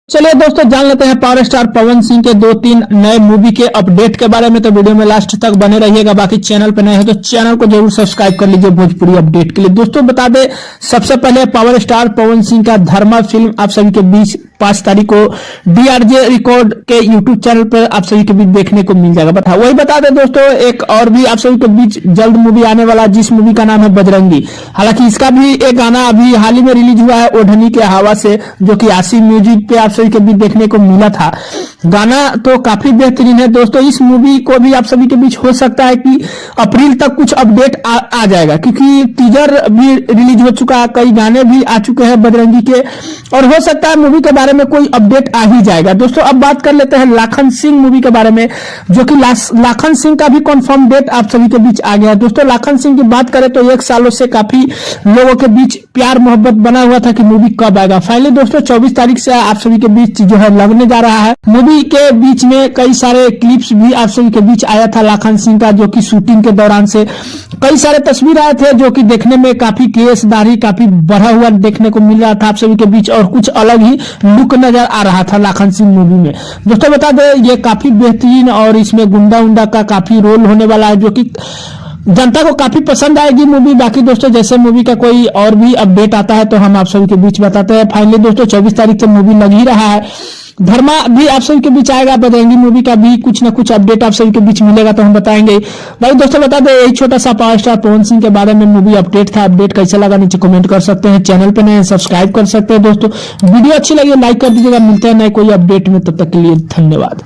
चलिए दोस्तों, जान लेते हैं पावर स्टार पवन सिंह के 2-3 नए मूवी के अपडेट के बारे में। तो वीडियो में लास्ट तक बने रहिएगा। बाकी चैनल पर नए हो तो चैनल को जरूर सब्सक्राइब कर लीजिए भोजपुरी अपडेट के लिए। दोस्तों बता दें, सबसे पहले पावर स्टार पवन सिंह का धर्मा फिल्म आप सभी के बीच 5 तारीख को DRJ रिकॉर्ड के यूट्यूब चैनल पर आप सभी के बीच देखने को मिल जाएगा। वही बता दें दोस्तों, एक और भी आप सभी के बीच जल्द मूवी आने वाला, जिस मूवी का नाम है बजरंगी। हालांकि इसका भी एक गाना अभी हाल ही में रिलीज हुआ है, ओढ़नी के हवा से, जो कि आशी म्यूजिक पे आप सभी के बीच देखने को मिला था। गाना तो काफी बेहतरीन है दोस्तों। इस मूवी को भी आप सभी के बीच हो सकता है कि अप्रैल तक कुछ अपडेट आ जाएगा, क्योंकि टीजर भी रिलीज हो चुका है, कई गाने भी आ चुके हैं बजरंगी के, और हो सकता है मूवी के बारे में कोई अपडेट आ ही जाएगा। दोस्तों अब बात कर लेते हैं लाखन सिंह मूवी के बारे में, जो कि लाखन सिंह का भी कंफर्म डेट आप सभी के बीच आ गया। दोस्तों लाखन सिंह की बात करें तो 1 सालों से काफी लोगों के बीच प्यार मोहब्बत बना हुआ था कि मूवी कब आएगा। फाइनली दोस्तों 24 तारीख से आप सभी के बीच जो है लगने जा रहा है। मूवी के बीच में कई सारे क्लिप्स भी आप सभी के बीच आया था लाखन सिंह का, जो कि शूटिंग के दौरान से कई सारे तस्वीर आए थे, जो कि देखने में काफी केस दाढ़ी काफी बढ़ा हुआ देखने को मिल रहा था आप सभी के बीच, और कुछ अलग ही लुक नजर आ रहा था लाखन सिंह मूवी में। दोस्तों बता दें, ये काफी बेहतरीन और इसमें गुंडा उंडा का काफी रोल होने वाला है, जो कि जनता को काफी पसंद आएगी मूवी। बाकी दोस्तों जैसे मूवी का कोई और भी अपडेट आता है तो हम आप सभी के बीच बताते हैं। फाइनली दोस्तों 24 तारीख से मूवी लग ही रहा है। धर्मा भी आप सभी के बीच आएगा, बजरंगी मूवी का भी कुछ ना कुछ अपडेट आप सभी के बीच मिलेगा तो हम बताएंगे। भाई दोस्तों बता दें, यही छोटा सा पावर स्टार पवन सिंह के बारे में मूवी अपडेट था। अपडेट कैसा लगा नीचे कमेंट कर सकते हैं, चैनल पे नए सब्सक्राइब कर सकते हैं। दोस्तों वीडियो अच्छी लगी लाइक कर दीजिएगा। मिलते हैं नए कोई अपडेट में, तब तक के लिए धन्यवाद।